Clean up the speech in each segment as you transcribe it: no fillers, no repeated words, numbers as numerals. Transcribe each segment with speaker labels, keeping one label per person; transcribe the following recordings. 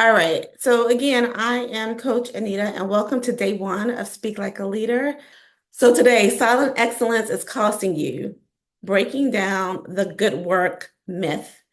Speaker 1: All right. So again, I am Coach Anita, and welcome to day one of Speak Like a Leader. So today, silent excellence is costing you, breaking down the good work myth.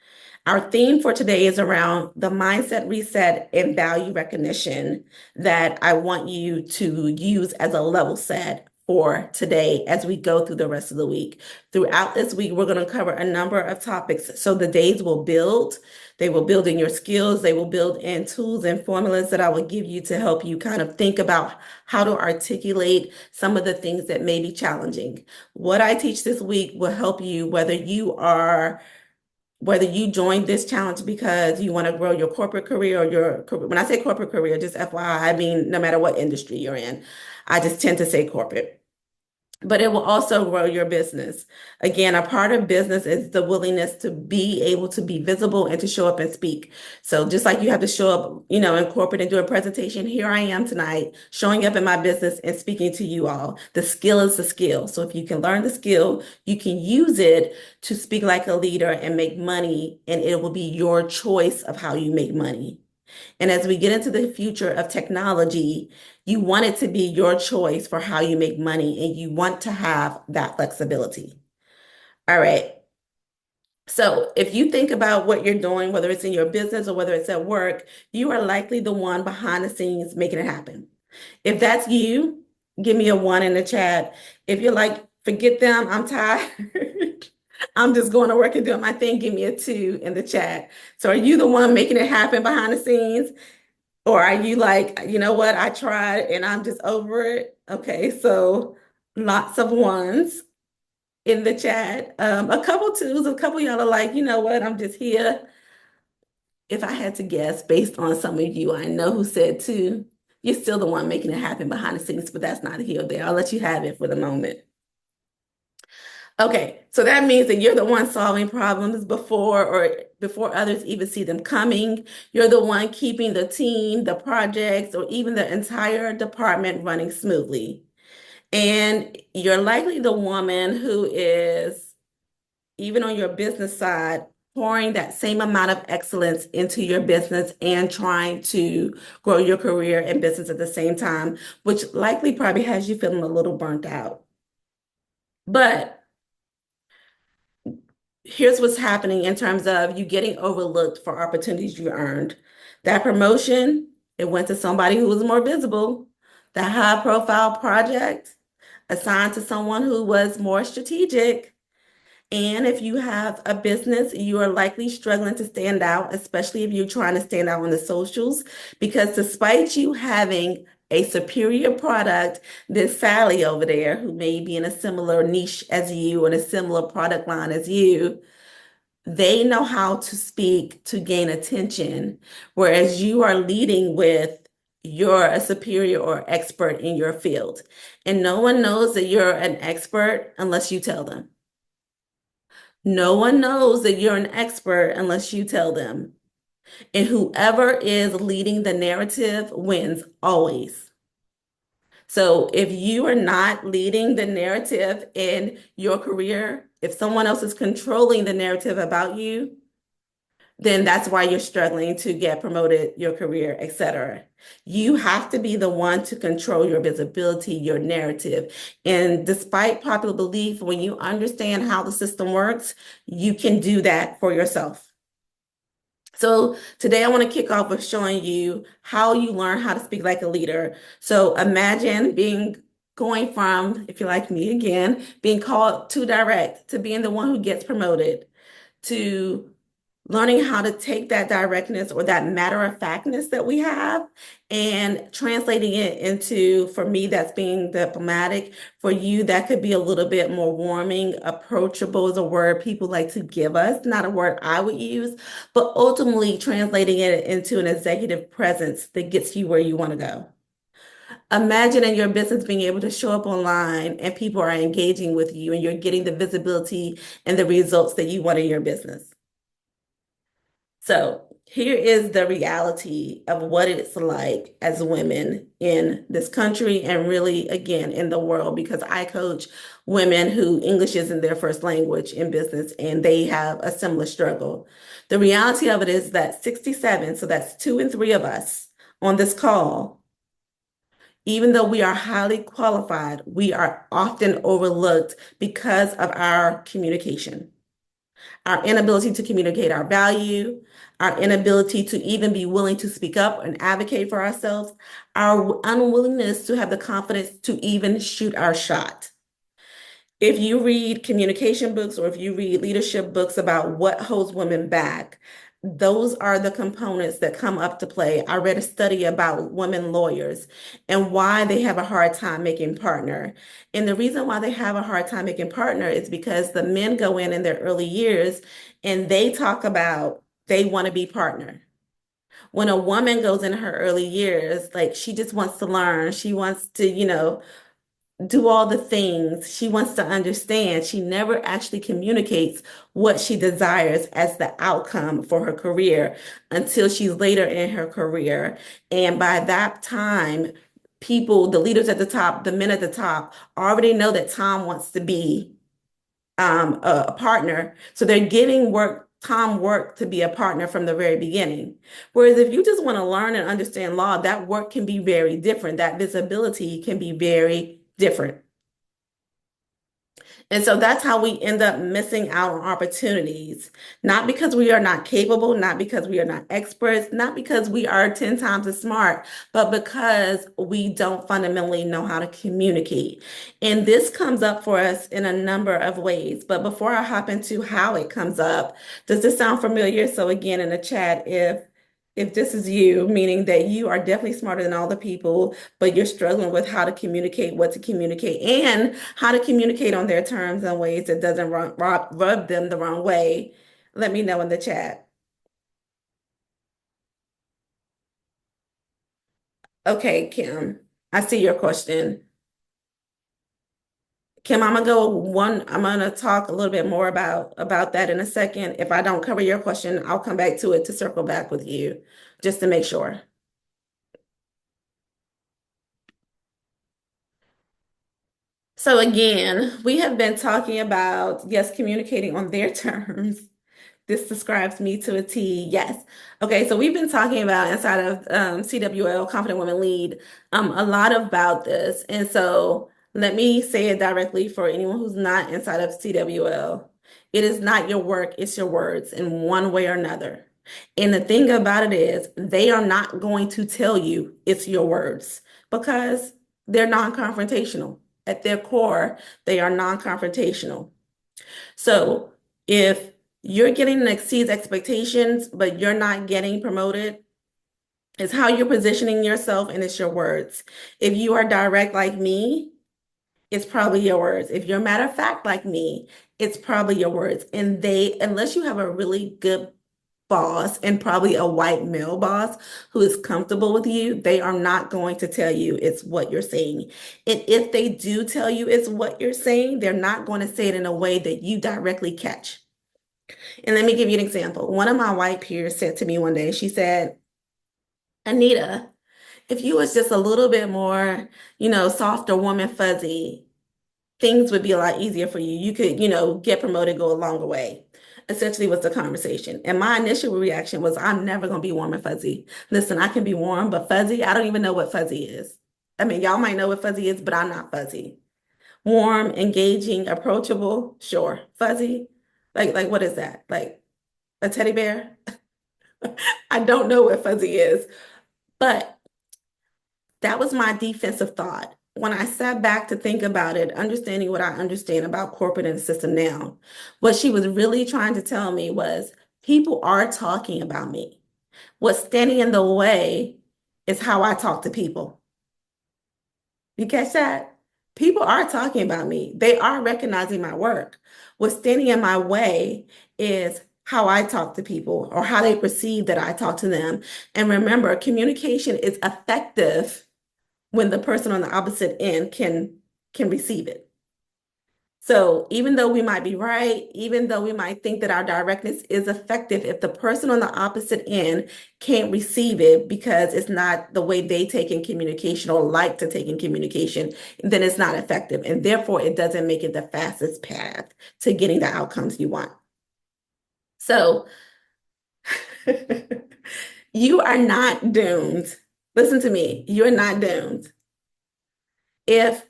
Speaker 1: Our theme for today is around the mindset reset and value recognition that I want you to use as a level set for today as we go through the rest of the week. Throughout this week, we're going to cover a number of topics. So the days will build. They will build in your skills. They will build in tools and formulas that I will give you to help you kind of think about how to articulate some of the things that may be challenging. What I teach this week will help you whether you join this challenge because you want to grow your corporate career or when I say corporate career, just FYI, I mean, no matter what industry you're in, I just tend to say corporate. But it will also grow your business. Again, a part of business is the willingness to be able to be visible and to show up and speak. So just like you have to show up, in corporate and do a presentation, here I am tonight, showing up in my business and speaking to you all. The skill is the skill. So if you can learn the skill, you can use it to speak like a leader and make money, and it will be your choice of how you make money. And as we get into the future of technology, you want it to be your choice for how you make money, and you want to have that flexibility. All right. So if you think about what you're doing, whether it's in your business or whether it's at work, you are likely the one behind the scenes making it happen. If that's you, give me a one in the chat. If you're like, forget them, I'm tired. I'm just going to work and doing my thing, give me a two in the chat. So are you the one making it happen behind the scenes? Or are you like, you know what, I tried and I'm just over it? Okay, so lots of ones in the chat. A couple twos, a couple y'all are like, you know what, I'm just here. If I had to guess based on some of you, I know who said two. You're still the one making it happen behind the scenes, but that's not here or there. I'll let you have it for the moment. Okay, so that means that you're the one solving problems before others even see them coming. You're the one keeping the team, the projects, or even the entire department running smoothly. And you're likely the woman who is, even on your business side, pouring that same amount of excellence into your business and trying to grow your career and business at the same time, which likely probably has you feeling a little burnt out. But here's what's happening in terms of you getting overlooked for opportunities you earned. That promotion, it went to somebody who was more visible. That high profile project assigned to someone who was more strategic. And if you have a business, you are likely struggling to stand out, especially if you're trying to stand out on the socials, because despite you having a superior product, there's Sally over there who may be in a similar niche as you and a similar product line as you. They know how to speak to gain attention, whereas you are leading with you're a superior or expert in your field. And no one knows that you're an expert unless you tell them. No one knows that you're an expert unless you tell them. And whoever is leading the narrative wins always. So if you are not leading the narrative in your career, if someone else is controlling the narrative about you, then that's why you're struggling to get promoted, your career, etc. You have to be the one to control your visibility, your narrative. And despite popular belief, when you understand how the system works, you can do that for yourself. So today I want to kick off with showing you how you learn how to speak like a leader. So imagine going from, if you're like me again, being called too direct to being the one who gets promoted to learning how to take that directness or that matter of factness that we have and translating it into, for me, that's being diplomatic. For you, that could be a little bit more warming. Approachable is a word people like to give us, not a word I would use, but ultimately translating it into an executive presence that gets you where you want to go. Imagine in your business being able to show up online and people are engaging with you and you're getting the visibility and the results that you want in your business. So Here is the reality of what it's like as women in this country and really, again, in the world, because I coach women who English isn't their first language in business and they have a similar struggle. The reality of it is that 67, so that's two and three of us on this call, even though we are highly qualified, we are often overlooked because of our communication, our inability to communicate our value, our inability to even be willing to speak up and advocate for ourselves, our unwillingness to have the confidence to even shoot our shot. If you read communication books or if you read leadership books about what holds women back, those are the components that come up to play. I read a study about women lawyers and why they have a hard time making partner. And the reason why they have a hard time making partner is because the men go in their early years and they talk about they want to be partner. When a woman goes in her early years, like she just wants to learn, she wants to, do all the things. She wants to understand. She never actually communicates what she desires as the outcome for her career until she's later in her career. And by that time, people, the leaders at the top, the men at the top, already know that Tom wants to be a partner. So they're giving Tom work to be a partner from the very beginning. Whereas if you just want to learn and understand law, that work can be very different. That visibility can be very different. And so that's how we end up missing out on opportunities, not because we are not capable, not because we are not experts, not because we are 10 times as smart, but because we don't fundamentally know how to communicate. And this comes up for us in a number of ways. But before I hop into how it comes up, does this sound familiar? So again, in the chat, if this is you, meaning that you are definitely smarter than all the people, but you're struggling with how to communicate, what to communicate, and how to communicate on their terms and ways that doesn't rub them the wrong way, let me know in the chat. Okay, Kim, I see your question. Kim, I'm gonna talk a little bit more about that in a second. If I don't cover your question, I'll come back to it to circle back with you just to make sure. So again, we have been talking about, yes, communicating on their terms. This describes me to a T. Yes. Okay, so we've been talking about inside of CWL, Confident Women Lead, a lot about this. And so let me say it directly for anyone who's not inside of CWL. It is not your work, it's your words in one way or another. And the thing about it is, they are not going to tell you it's your words because they're non-confrontational. At their core, they are non-confrontational. So if you're getting to exceed expectations, but you're not getting promoted, it's how you're positioning yourself and it's your words. If you are direct like me, it's probably your words. If you're matter of fact like me, it's probably your words. And unless you have a really good boss and probably a white male boss who is comfortable with you, they are not going to tell you it's what you're saying. And if they do tell you it's what you're saying, they're not going to say it in a way that you directly catch. And let me give you an example. One of my white peers said to me one day, she said, Anita, if you was just a little bit more, softer, warm and fuzzy, things would be a lot easier for you. You could, get promoted, go a longer way. Essentially was the conversation. And my initial reaction was, I'm never going to be warm and fuzzy. Listen, I can be warm, but fuzzy, I don't even know what fuzzy is. I mean, y'all might know what fuzzy is, but I'm not fuzzy. Warm, engaging, approachable, sure. Fuzzy, like what is that? Like a teddy bear? I don't know what fuzzy is, but that was my defensive thought. When I sat back to think about it, understanding what I understand about corporate and the system now, what she was really trying to tell me was people are talking about me. What's standing in the way is how I talk to people. You catch that? People are talking about me. They are recognizing my work. What's standing in my way is how I talk to people or how they perceive that I talk to them. And remember, communication is effective when the person on the opposite end can receive it. So even though we might be right, even though we might think that our directness is effective, if the person on the opposite end can't receive it because it's not the way they take in communication or like to take in communication, then it's not effective. And therefore, it doesn't make it the fastest path to getting the outcomes you want. So you are not doomed. Listen to me, you're not doomed. If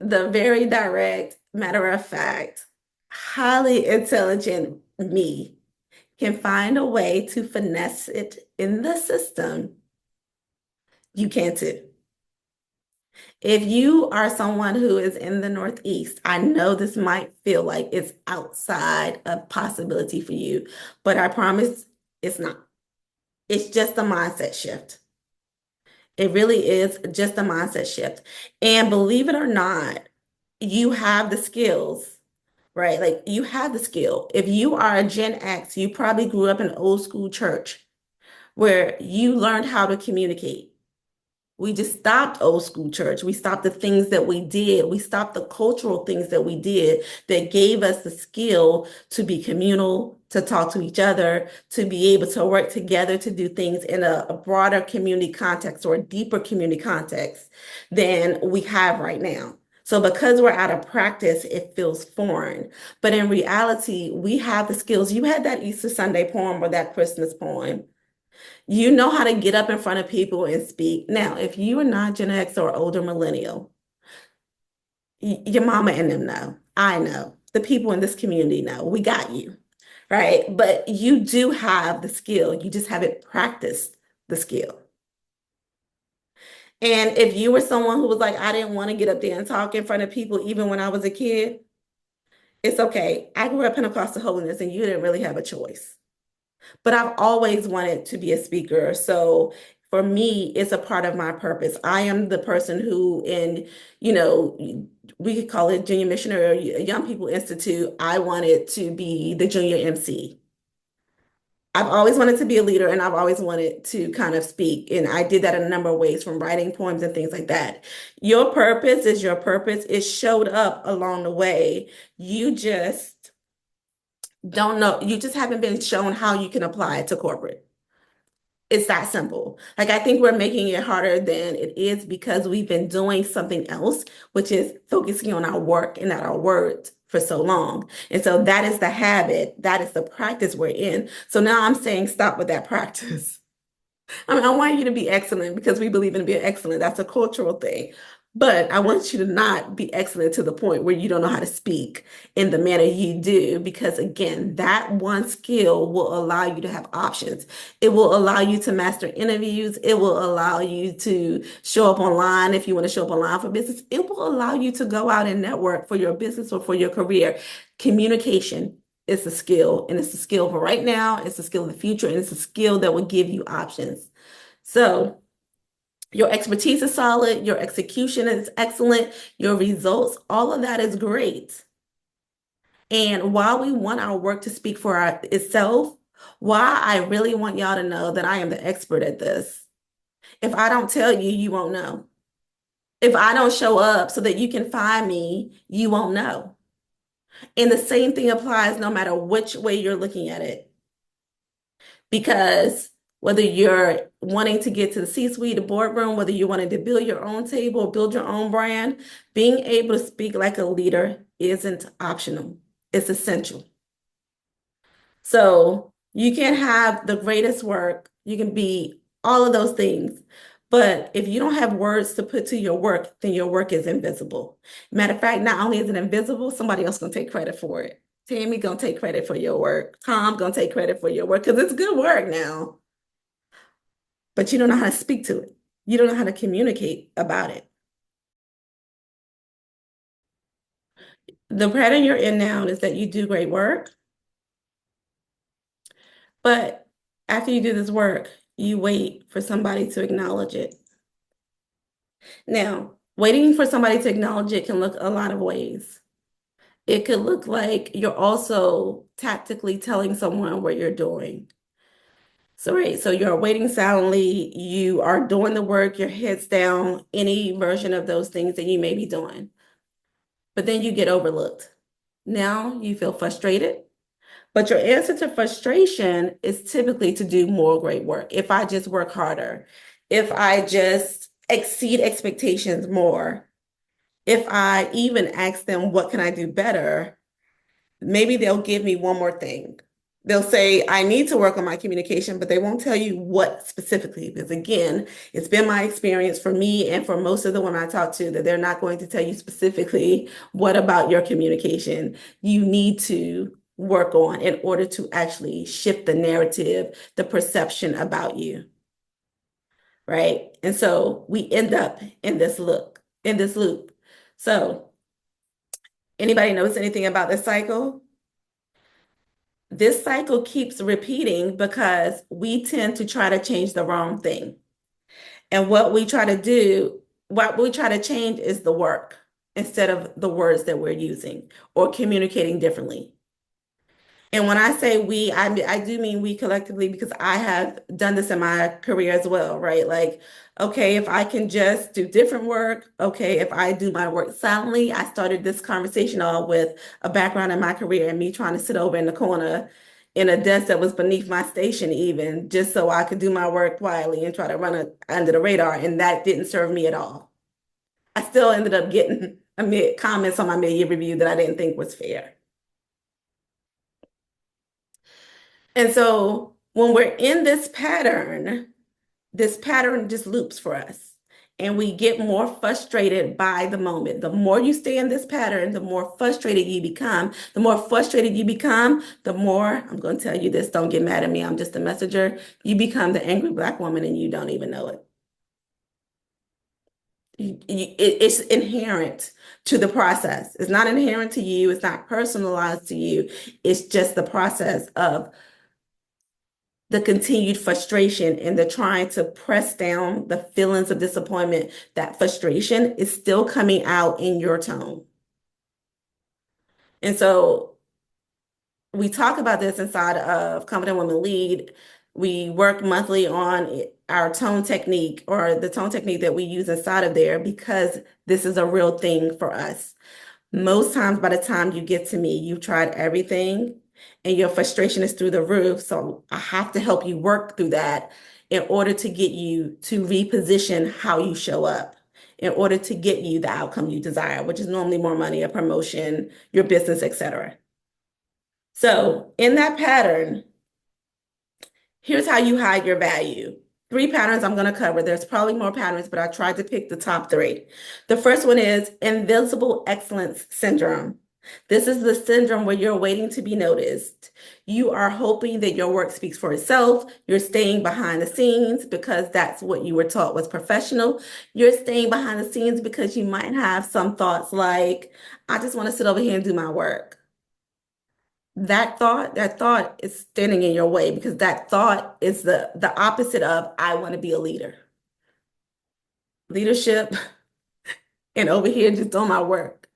Speaker 1: the very direct, matter of fact, highly intelligent me can find a way to finesse it in the system, you can too. If you are someone who is in the Northeast, I know this might feel like it's outside of possibility for you, but I promise it's not. It's just a mindset shift. It really is just a mindset shift. And believe it or not, you have the skills, right? Like you have the skill. If you are a Gen X, you probably grew up in old school church where you learned how to communicate. We just stopped old school church. We stopped the things that we did. We stopped the cultural things that we did that gave us the skill to be communal, to talk to each other, to be able to work together, to do things in a broader community context or a deeper community context than we have right now. So because we're out of practice, it feels foreign. But in reality, we have the skills. You had that Easter Sunday poem or that Christmas poem. You know how to get up in front of people and speak. Now, if you are not Gen X or older millennial, your mama and them know. I know. The people in this community know. We got you, right? But you do have the skill. You just haven't practiced the skill. And if you were someone who was like, I didn't want to get up there and talk in front of people, even when I was a kid, it's okay. I grew up Pentecostal holiness and you didn't really have a choice. But I've always wanted to be a speaker. So for me, it's a part of my purpose. I am the person who, in, we could call it Junior Missionary or Young People Institute, I wanted to be the junior MC. I've always wanted to be a leader and I've always wanted to kind of speak. And I did that in a number of ways, from writing poems and things like that. Your purpose is your purpose. It showed up along the way. You just don't know, you just haven't been shown how you can apply it to corporate. It's that simple. Like I think we're making it harder than it is because we've been doing something else, which is focusing on our work and not our words for so long. And so that is the habit, that is the practice we're in. So now I'm saying stop with that practice. I mean, I want you to be excellent because we believe in being excellent. That's a cultural thing. But I want you to not be excellent to the point where you don't know how to speak in the manner you do, because again, that one skill will allow you to have options. It will allow you to master interviews. It will allow you to show up online if you want to show up online for business. It will allow you to go out and network for your business or for your career. Communication is a skill, and it's a skill for right now, it's a skill in the future, and it's a skill that will give you options. So your expertise is solid, your execution is excellent, your results, all of that is great. And while we want our work to speak for itself, why I really want y'all to know that I am the expert at this. If I don't tell you, you won't know. If I don't show up so that you can find me, you won't know. And the same thing applies no matter which way you're looking at it. Because whether you're wanting to get to the C-suite, the boardroom, whether you're wanting to build your own table, build your own brand, being able to speak like a leader isn't optional. It's essential. So you can have the greatest work, you can be all of those things. But if you don't have words to put to your work, then your work is invisible. Matter of fact, not only is it invisible, somebody else gonna take credit for it. Tammy gonna take credit for your work. Tom gonna take credit for your work because it's good work now. But you don't know how to speak to it. You don't know how to communicate about it. The pattern you're in now is that you do great work, but after you do this work, you wait for somebody to acknowledge it. Now, waiting for somebody to acknowledge it can look a lot of ways. It could look like you're also tactically telling someone what you're doing. So, right, so you're waiting silently, you are doing the work, your head's down, any version of those things that you may be doing. But then you get overlooked. Now you feel frustrated, but your answer to frustration is typically to do more great work. If I just work harder, if I just exceed expectations more, if I even ask them, what can I do better? Maybe they'll give me one more thing. They'll say, I need to work on my communication, but they won't tell you what specifically. Because again, it's been my experience for me and for most of the women I talk to that they're not going to tell you specifically what about your communication you need to work on in order to actually shift the narrative, the perception about you, right? And so we end up in this loop. So anybody knows anything about this cycle? This cycle keeps repeating because we tend to try to change the wrong thing. And what we try to change is the work instead of the words that we're using or communicating differently. And when I say we, I do mean we collectively because I have done this in my career as well, right? Like, okay, if I can just do different work, okay, if I do my work silently, I started this conversation all with a background in my career and me trying to sit over in the corner in a desk that was beneath my station, even just so I could do my work quietly and try to run it under the radar. And that didn't serve me at all. I still ended up getting comments on my mid-year review that I didn't think was fair. And so when we're in this pattern just loops for us. And we get more frustrated by the moment. The more you stay in this pattern, the more frustrated you become. The more frustrated you become, the more, I'm going to tell you this, don't get mad at me, I'm just a messenger. You become the angry Black woman and you don't even know it. It's inherent to the process. It's not inherent to you. It's not personalized to you. It's just the process of the continued frustration and the trying to press down the feelings of disappointment. That frustration is still coming out in your tone. And so we talk about this inside of Confident Women Lead. We work monthly on our tone technique or the tone technique that we use inside of there because this is a real thing for us. Most times by the time you get to me, you've tried everything and your frustration is through the roof. So I have to help you work through that in order to get you to reposition how you show up, in order to get you the outcome you desire, which is normally more money, a promotion, your business, etc. So in that pattern, here's how you hide your value. 3 patterns I'm going to cover. There's probably more patterns, but I tried to pick the top 3. The first one is invincible excellence syndrome. This is the syndrome where you're waiting to be noticed. You are hoping that your work speaks for itself. You're staying behind the scenes because that's what you were taught was professional. You're staying behind the scenes because you might have some thoughts like, I just want to sit over here and do my work. That thought is standing in your way because that thought is the opposite of I want to be a leader. Leadership and over here just doing my work.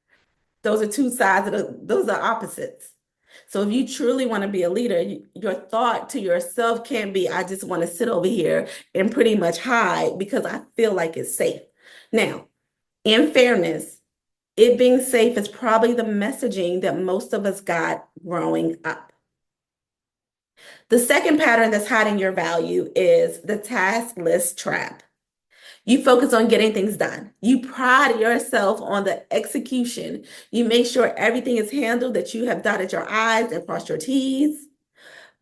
Speaker 1: Those are two sides of those are opposites. So if you truly want to be a leader, your thought to yourself can't be, I just want to sit over here and pretty much hide because I feel like it's safe. Now, in fairness, it being safe is probably the messaging that most of us got growing up. The second pattern that's hiding your value is the task list trap. You focus on getting things done. You pride yourself on the execution. You make sure everything is handled, that you have dotted your I's and crossed your T's.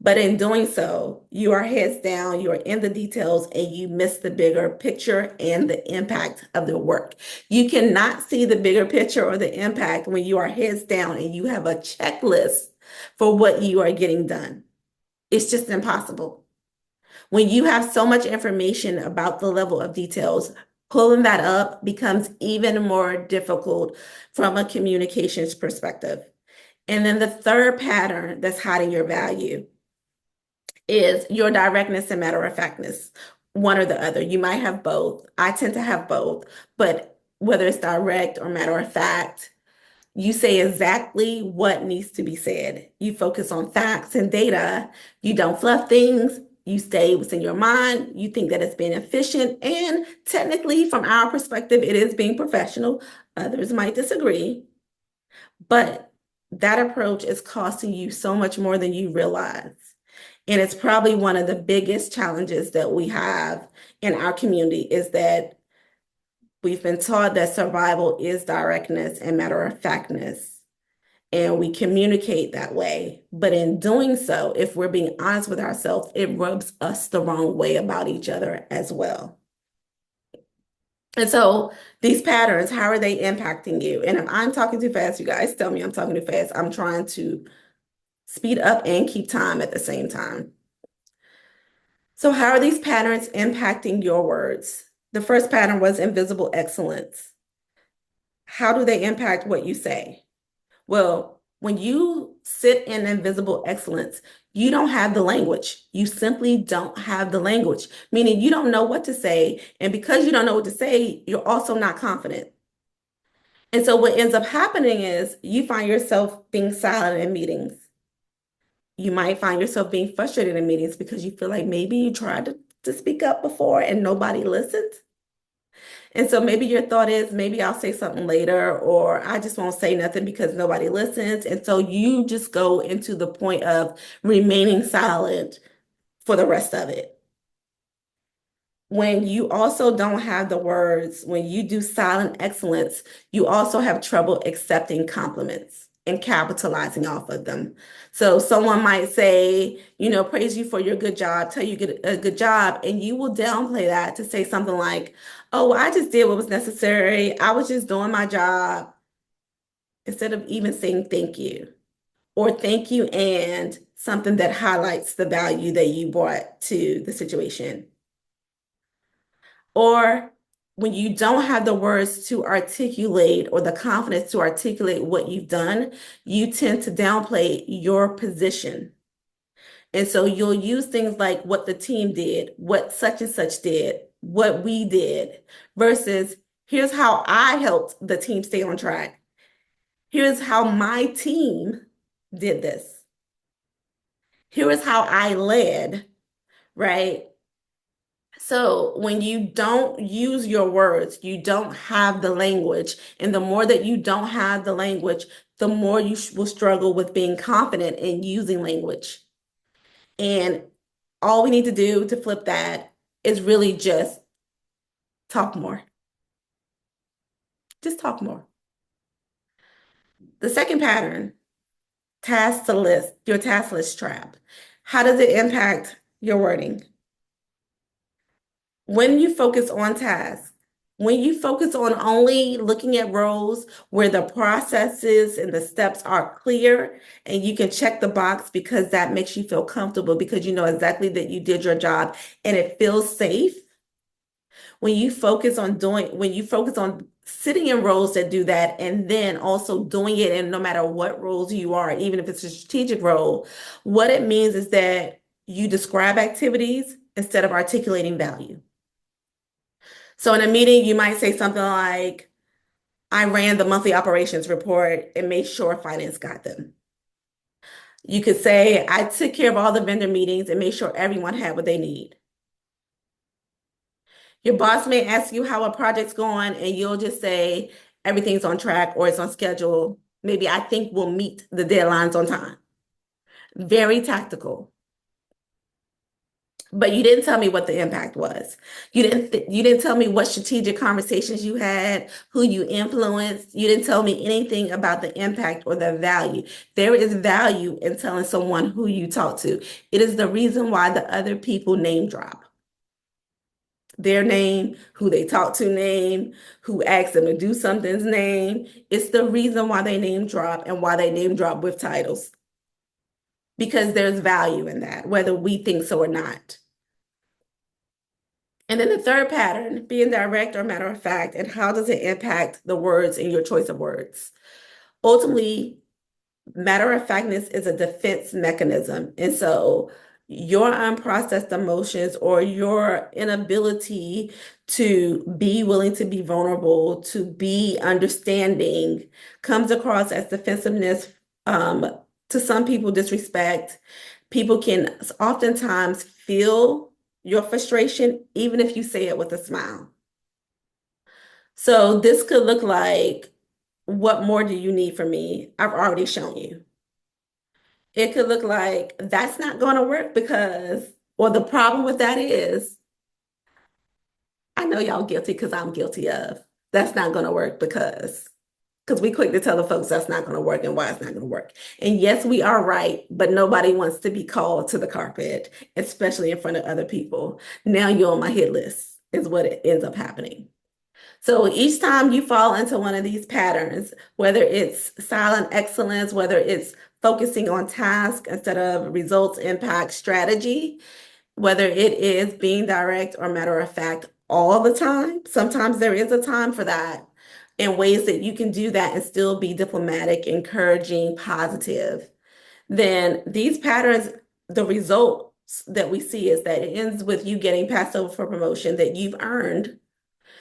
Speaker 1: But in doing so, you are heads down, you are in the details, and you miss the bigger picture and the impact of the work. You cannot see the bigger picture or the impact when you are heads down and you have a checklist for what you are getting done. It's just impossible. When you have so much information about the level of details, pulling that up becomes even more difficult from a communications perspective. And then the third pattern that's hiding your value is your directness and matter of factness, one or the other. You might have both. I tend to have both, but whether it's direct or matter of fact, you say exactly what needs to be said. You focus on facts and data. You don't fluff things. You stay what's in your mind. You think that it's being efficient. And technically, from our perspective, it is being professional. Others might disagree. But that approach is costing you so much more than you realize. And it's probably one of the biggest challenges that we have in our community is that we've been taught that survival is directness and matter of factness. And we communicate that way. But in doing so, if we're being honest with ourselves, it rubs us the wrong way about each other as well. And so these patterns, how are they impacting you? And if I'm talking too fast, you guys tell me I'm talking too fast. I'm trying to speed up and keep time at the same time. So how are these patterns impacting your words? The first pattern was invisible excellence. How do they impact what you say? Well, when you sit in invisible excellence, you don't have the language. You simply don't have the language, meaning you don't know what to say. And because you don't know what to say, you're also not confident. And so what ends up happening is you find yourself being silent in meetings. You might find yourself being frustrated in meetings because you feel like maybe you tried to speak up before and nobody listened. And so maybe your thought is, maybe I'll say something later, or I just won't say nothing because nobody listens. And so you just go into the point of remaining silent for the rest of it. When you also don't have the words, when you do silent excellence, you also have trouble accepting compliments and capitalizing off of them. So someone might say, praise you for your good job, tell you did a good job, and you will downplay that to say something like, oh, I just did what was necessary. I was just doing my job, instead of even saying thank you or thank you and something that highlights the value that you brought to the situation. Or when you don't have the words to articulate or the confidence to articulate what you've done, you tend to downplay your position. And so you'll use things like what the team did, what such and such did, what we did, versus here's how I helped the team stay on track. Here's how my team did this. Here is how I led, right? So when you don't use your words, you don't have the language. And the more that you don't have the language, the more you will struggle with being confident in using language. And all we need to do to flip that is really just talk more. Just talk more. The second pattern, task to list, your task list trap. How does it impact your wording? When you focus on tasks, when you focus on only looking at roles where the processes and the steps are clear and you can check the box because that makes you feel comfortable because you know exactly that you did your job and it feels safe. When you focus on sitting in roles that do that and then also doing it in no matter what roles you are, even if it's a strategic role, what it means is that you describe activities instead of articulating value. So in a meeting, you might say something like, I ran the monthly operations report and made sure finance got them. You could say, I took care of all the vendor meetings and made sure everyone had what they need. Your boss may ask you how a project's going, and you'll just say, everything's on track or it's on schedule. Maybe I think we'll meet the deadlines on time. Very tactical. But you didn't tell me what the impact was. You didn't tell me what strategic conversations you had, who you influenced. You didn't tell me anything about the impact or the value. There is value in telling someone who you talk to. It is the reason why the other people name drop. Their name, who they talk to name, who asked them to do something's name. It's the reason why they name drop and why they name drop with titles. Because there's value in that, whether we think so or not. And then the third pattern, being direct or matter of fact, and how does it impact the words and your choice of words? Ultimately, matter of factness is a defense mechanism. And so your unprocessed emotions or your inability to be willing to be vulnerable, to be understanding, comes across as defensiveness, to some people, disrespect. People can oftentimes feel your frustration, even if you say it with a smile. So this could look like what more do you need from me? I've already shown you. It could look like that's not going to work because, or the problem with that is, I know y'all guilty because I'm guilty of. That's not going to work because we quick to tell the folks that's not going to work and why it's not going to work. And yes, we are right, but nobody wants to be called to the carpet, especially in front of other people. Now you're on my hit list, is what it ends up happening. So each time you fall into one of these patterns, whether it's silent excellence, whether it's focusing on task instead of results, impact, strategy, whether it is being direct or matter of fact all the time, sometimes there is a time for that, in ways that you can do that and still be diplomatic, encouraging, positive. Then these patterns, the results that we see is that it ends with you getting passed over for promotion that you've earned,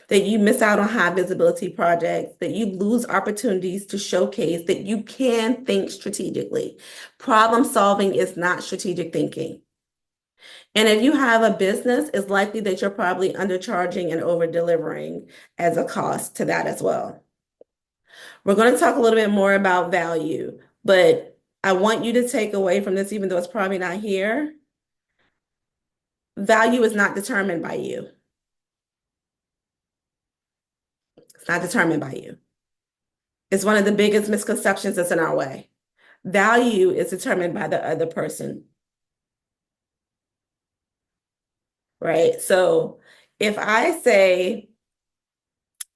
Speaker 1: that you miss out on high visibility projects, that you lose opportunities to showcase that you can think strategically. Problem solving is not strategic thinking. And if you have a business, it's likely that you're probably undercharging and over delivering as a cost to that as well. We're going to talk a little bit more about value, but I want you to take away from this, even though it's probably not here. Value is not determined by you. It's not determined by you. It's one of the biggest misconceptions that's in our way. Value is determined by the other person, right? So if I say,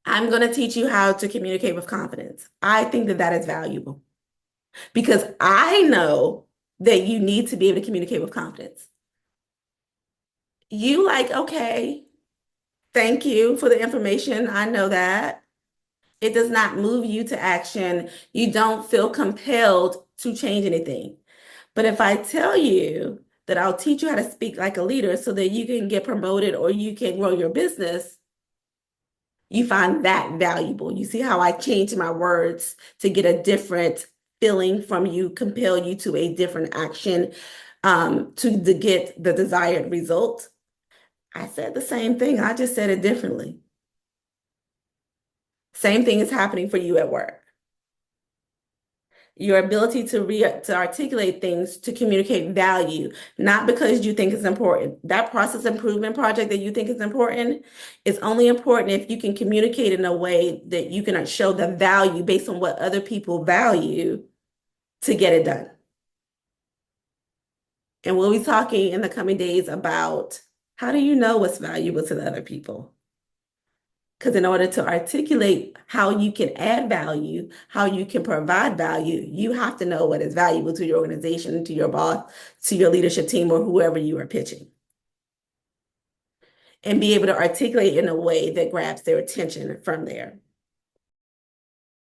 Speaker 1: I'm going to teach you how to communicate with confidence, I think that that is valuable because I know that you need to be able to communicate with confidence. You like, okay, thank you for the information. I know that. It does not move you to action. You don't feel compelled to change anything. But if I tell you that I'll teach you how to speak like a leader so that you can get promoted or you can grow your business, you find that valuable. You see how I change my words to get a different feeling from you, compel you to a different action, to get the desired result. I said the same thing. I just said it differently. Same thing is happening for you at work. Your ability to articulate things to communicate value, not because you think it's important. That process improvement project that you think is important is only important if you can communicate in a way that you can show the value based on what other people value to get it done. And we'll be talking in the coming days about how do you know what's valuable to the other people? Because in order to articulate how you can add value, how you can provide value, you have to know what is valuable to your organization, to your boss, to your leadership team, or whoever you are pitching. And be able to articulate in a way that grabs their attention from there.